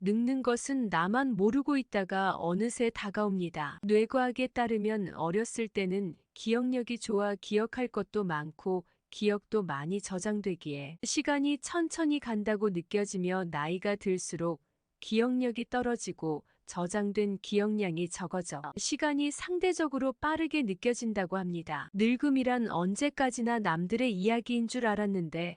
늙는 것은 나만 모르고 있다가 어느새 다가옵니다. 뇌과학에 따르면 어렸을 때는 기억력이 좋아 기억할 것도 많고 기억도 많이 저장되기에 시간이 천천히 간다고 느껴지며 나이가 들수록 기억력이 떨어지고 저장된 기억량이 적어져 시간이 상대적으로 빠르게 느껴진다고 합니다. 늙음이란 언제까지나 남들의 이야기인 줄 알았는데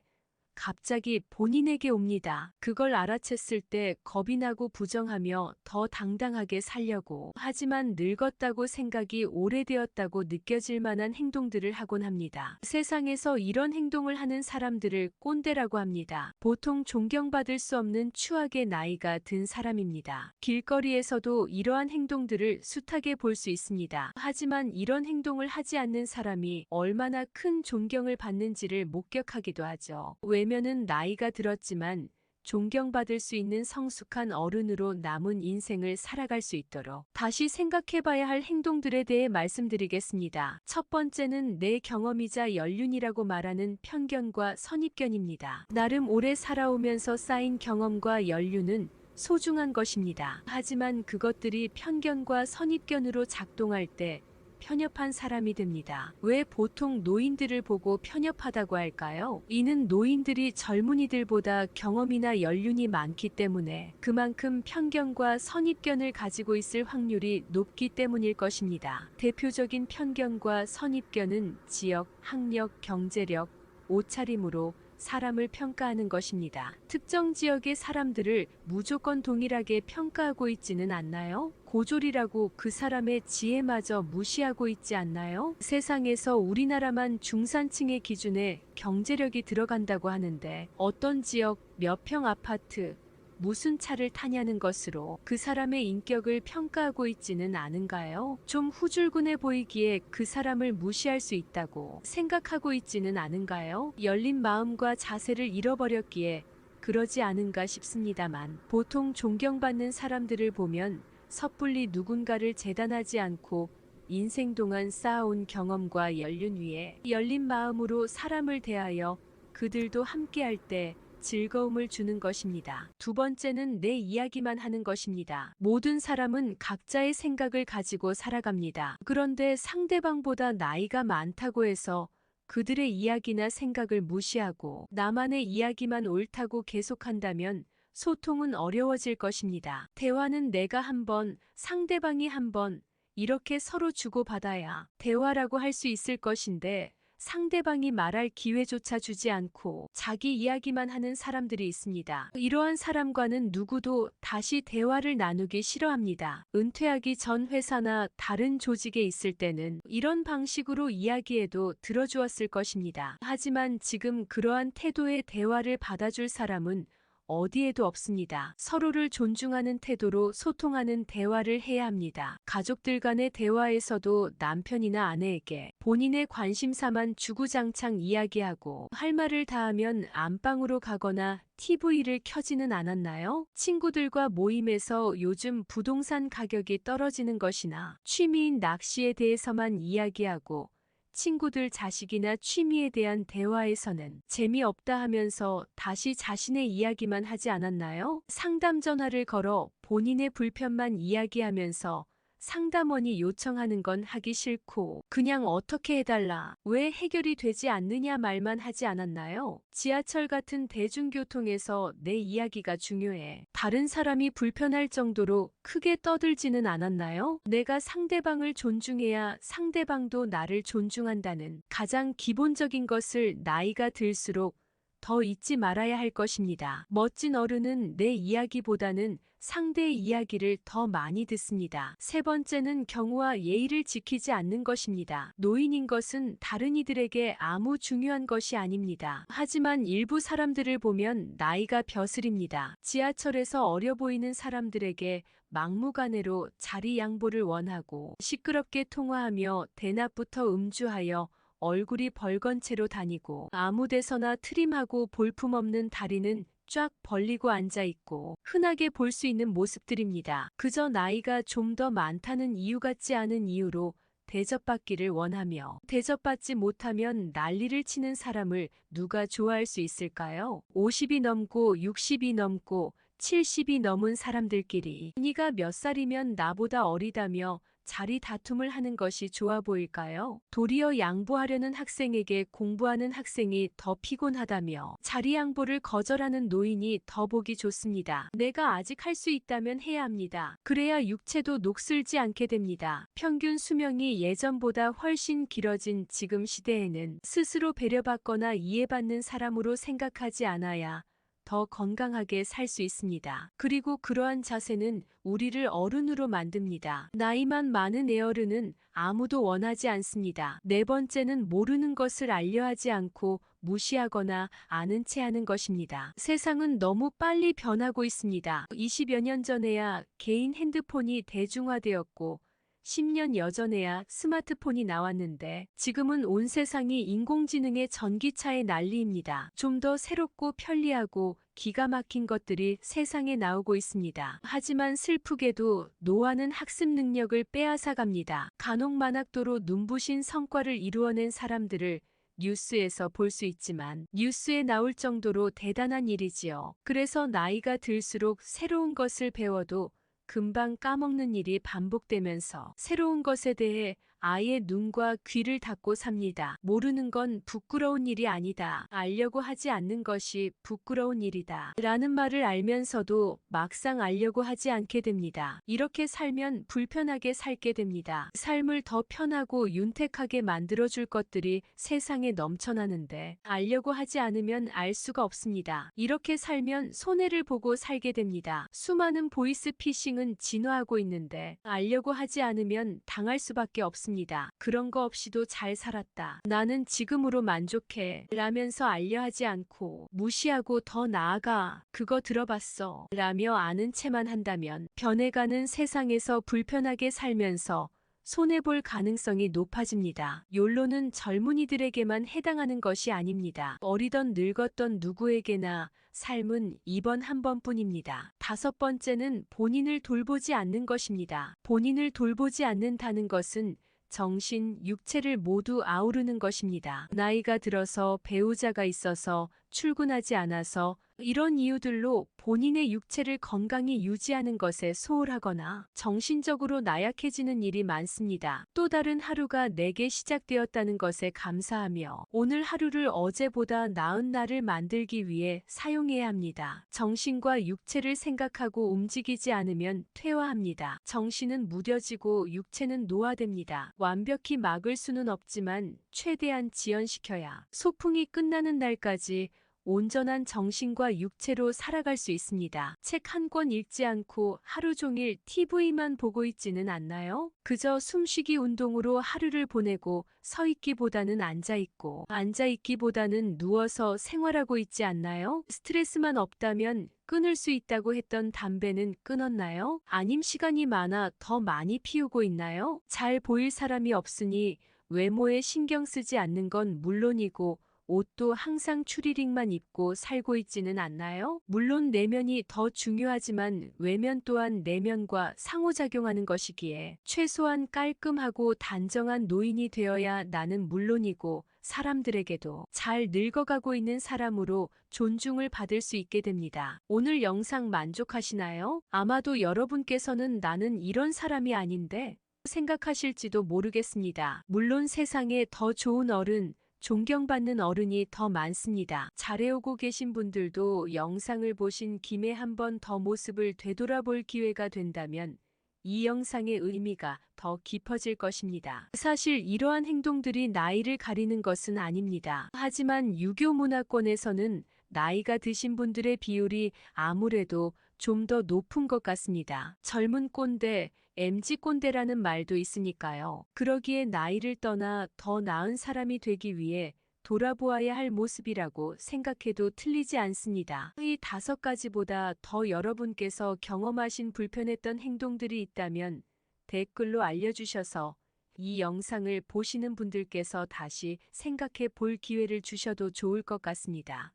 갑자기 본인에게 옵니다. 그걸 알아챘을 때 겁이 나고 부정하며 더 당당하게 살려고 하지만 늙었다고 생각이 오래되었다고 느껴질 만한 행동들을 하곤 합니다. 세상에서 이런 행동을 하는 사람들을 꼰대라고 합니다. 보통 존경받을 수 없는 추악의 나이가 든 사람입니다. 길거리에서도 이러한 행동들을 숱하게 볼 수 있습니다. 하지만 이런 행동을 하지 않는 사람이 얼마나 큰 존경을 받는지를 목격하기도 하죠. 외면은 나이가 들었지만 존경받을 수 있는 성숙한 어른으로 남은 인생을 살아갈 수 있도록 다시 생각해봐야 할 행동들에 대해 말씀드리겠습니다. 첫 번째는 내 경험이자 연륜이라고 말하는 편견과 선입견입니다. 나름 오래 살아오면서 쌓인 경험과 연륜은 소중한 것입니다. 하지만 그것들이 편견과 선입견으로 작동할 때 편협한 사람이 됩니다. 왜 보통 노인들을 보고 편협하다고 할까요? 이는 노인들이 젊은이들보다 경험이나 연륜이 많기 때문에 그만큼 편견과 선입견을 가지고 있을 확률이 높기 때문일 것입니다. 대표적인 편견과 선입견은 지역, 학력, 경제력, 옷차림으로 사람을 평가하는 것입니다. 특정 지역의 사람들을 무조건 동일하게 평가하고 있지는 않나요? 고졸이라고 그 사람의 지혜마저 무시하고 있지 않나요? 세상에서 우리나라만 중산층의 기준에 경제력이 들어간다고 하는데 어떤 지역 몇 평 아파트 무슨 차를 타냐는 것으로 그 사람의 인격을 평가하고 있지는 않은가요? 좀 후줄근해 보이기에 그 사람을 무시할 수 있다고 생각하고 있지는 않은가요? 열린 마음과 자세를 잃어버렸기에 그러지 않은가 싶습니다만 보통 존경받는 사람들을 보면 섣불리 누군가를 재단하지 않고 인생 동안 쌓아온 경험과 연륜 위에 열린 마음으로 사람을 대하여 그들도 함께할 때 즐거움을 주는 것입니다. 두 번째는 내 이야기만 하는 것입니다. 모든 사람은 각자의 생각을 가지고 살아갑니다. 그런데 상대방보다 나이가 많다고 해서 그들의 이야기나 생각을 무시하고 나만의 이야기만 옳다고 계속한다면 소통은 어려워질 것입니다. 대화는 내가 한 번, 상대방이 한 번, 이렇게 서로 주고받아야 대화라고 할 수 있을 것인데 상대방이 말할 기회조차 주지 않고 자기 이야기만 하는 사람들이 있습니다. 이러한 사람과는 누구도 다시 대화를 나누기 싫어합니다. 은퇴하기 전 회사나 다른 조직에 있을 때는 이런 방식으로 이야기해도 들어주었을 것입니다. 하지만 지금 그러한 태도의 대화를 받아줄 사람은 어디에도 없습니다. 서로를 존중하는 태도로 소통하는 대화를 해야 합니다. 가족들 간의 대화에서도 남편이나 아내에게 본인의 관심사만 주구장창 이야기하고 할 말을 다하면 안방으로 가거나 TV를 켜지는 않았나요? 친구들과 모임에서 요즘 부동산 가격이 떨어지는 것이나 취미인 낚시에 대해서만 이야기하고 친구들 자식이나 취미에 대한 대화에서는 재미없다 하면서 다시 자신의 이야기만 하지 않았나요? 상담 전화를 걸어 본인의 불편만 이야기하면서 상담원이 요청하는 건 하기 싫고 그냥 어떻게 해달라, 왜 해결이 되지 않느냐 말만 하지 않았나요? 지하철 같은 대중교통에서 내 이야기가 중요해. 다른 사람이 불편할 정도로 크게 떠들지는 않았나요? 내가 상대방을 존중해야 상대방도 나를 존중한다는 가장 기본적인 것을 나이가 들수록 더 잊지 말아야 할 것입니다. 멋진 어른은 내 이야기보다는 상대의 이야기를 더 많이 듣습니다. 세 번째는 경우와 예의를 지키지 않는 것입니다. 노인인 것은 다른 이들에게 아무 중요한 것이 아닙니다. 하지만 일부 사람들을 보면 나이가 벼슬입니다. 지하철에서 어려 보이는 사람들에게 막무가내로 자리 양보를 원하고 시끄럽게 통화하며 대낮부터 음주하여 얼굴이 벌건 채로 다니고 아무 데서나 트림하고 볼품없는 다리는 쫙 벌리고 앉아있고 흔하게 볼 수 있는 모습들입니다. 그저 나이가 좀 더 많다는 이유 같지 않은 이유로 대접받기를 원하며 대접받지 못하면 난리를 치는 사람을 누가 좋아할 수 있을까요? 50이 넘고 60이 넘고 70이 넘은 사람들끼리 네가 몇 살이면 나보다 어리다며 자리 다툼을 하는 것이 좋아 보일까요? 도리어 양보하려는 학생에게 공부하는 학생이 더 피곤하다며 자리 양보를 거절하는 노인이 더 보기 좋습니다. 내가 아직 할 수 있다면 해야 합니다. 그래야 육체도 녹슬지 않게 됩니다. 평균 수명이 예전보다 훨씬 길어진 지금 시대에는 스스로 배려받거나 이해받는 사람으로 생각하지 않아야 더 건강하게 살 수 있습니다. 그리고 그러한 자세는 우리를 어른으로 만듭니다. 나이만 많은 애어른은 아무도 원하지 않습니다. 네 번째는 모르는 것을 알려 하지 않고 무시하거나 아는 체 하는 것입니다. 세상은 너무 빨리 변하고 있습니다. 20여 년 전에야 개인 핸드폰이 대중화되었고 10년 여전에야 스마트폰이 나왔는데 지금은 온 세상이 인공지능의 전기차의 난리입니다. 좀 더 새롭고 편리하고 기가 막힌 것들이 세상에 나오고 있습니다. 하지만 슬프게도 노화는 학습 능력을 빼앗아 갑니다. 간혹만학도로 눈부신 성과를 이루어낸 사람들을 뉴스에서 볼 수 있지만 뉴스에 나올 정도로 대단한 일이지요. 그래서 나이가 들수록 새로운 것을 배워도 금방 까먹는 일이 반복되면서 새로운 것에 대해 아예 눈과 귀를 닫고 삽니다. 모르는 건 부끄러운 일이 아니다. 알려고 하지 않는 것이 부끄러운 일이다. 라는 말을 알면서도 막상 알려고 하지 않게 됩니다. 이렇게 살면 불편하게 살게 됩니다. 삶을 더 편하고 윤택하게 만들어줄 것들이 세상에 넘쳐나는데 알려고 하지 않으면 알 수가 없습니다. 이렇게 살면 손해를 보고 살게 됩니다. 수많은 보이스피싱은 진화하고 있는데 알려고 하지 않으면 당할 수밖에 없습니다. 그런 거 없이도 잘 살았다. 나는 지금으로 만족해. 라면서 알려 하지 않고 무시하고 더 나아가 그거 들어봤어. 라며 아는 체만 한다면 변해가는 세상에서 불편하게 살면서 손해볼 가능성이 높아집니다. 욜로는 젊은이들에게만 해당하는 것이 아닙니다. 어리던 늙었던 누구에게나 삶은 이번 한 번뿐입니다. 다섯 번째는 본인을 돌보지 않는 것입니다. 본인을 돌보지 않는다는 것은 정신, 육체를 모두 아우르는 것입니다. 나이가 들어서 배우자가 있어서 출근하지 않아서 이런 이유들로 본인의 육체를 건강히 유지하는 것에 소홀하거나 정신적으로 나약해지는 일이 많습니다. 또 다른 하루가 내게 시작되었다는 것에 감사하며 오늘 하루를 어제보다 나은 날을 만들기 위해 사용해야 합니다. 정신과 육체를 생각하고 움직이지 않으면 퇴화합니다. 정신은 무뎌지고 육체는 노화됩니다. 완벽히 막을 수는 없지만 최대한 지연시켜야 소풍이 끝나는 날까지 온전한 정신과 육체로 살아갈 수 있습니다. 책 한 권 읽지 않고 하루 종일 TV만 보고 있지는 않나요? 그저 숨쉬기 운동으로 하루를 보내고 서 있기보다는 앉아 있고 앉아 있기보다는 누워서 생활하고 있지 않나요? 스트레스만 없다면 끊을 수 있다고 했던 담배는 끊었나요? 아님 시간이 많아 더 많이 피우고 있나요? 잘 보일 사람이 없으니 외모에 신경 쓰지 않는 건 물론이고 옷도 항상 추리닝만 입고 살고 있지는 않나요? 물론 내면이 더 중요하지만 외면 또한 내면과 상호작용하는 것이기에 최소한 깔끔하고 단정한 노인이 되어야 나는 물론이고 사람들에게도 잘 늙어가고 있는 사람으로 존중을 받을 수 있게 됩니다. 오늘 영상 만족하시나요? 아마도 여러분께서는 나는 이런 사람이 아닌데 생각하실지도 모르겠습니다. 물론 세상에 더 좋은 어른, 존경받는 어른이 더 많습니다. 잘해오고 계신 분들도 영상을 보신 김에 한 번 더 모습을 되돌아볼 기회가 된다면 이 영상의 의미가 더 깊어질 것입니다. 사실 이러한 행동들이 나이를 가리는 것은 아닙니다. 하지만 유교 문화권에서는 나이가 드신 분들의 비율이 아무래도 좀 더 높은 것 같습니다. 젊은 꼰대, MZ 꼰대라는 말도 있으니까요. 그러기에 나이를 떠나 더 나은 사람이 되기 위해 돌아보아야 할 모습이라고 생각해도 틀리지 않습니다. 이 5가지보다 더 여러분께서 경험하신 불편했던 행동들이 있다면 댓글로 알려주셔서 이 영상을 보시는 분들께서 다시 생각해 볼 기회를 주셔도 좋을 것 같습니다.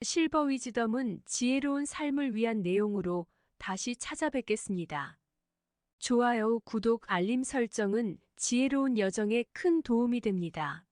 실버 위즈덤은 지혜로운 삶을 위한 내용으로 다시 찾아뵙겠습니다. 좋아요, 구독, 알림 설정은 지혜로운 여정에 큰 도움이 됩니다.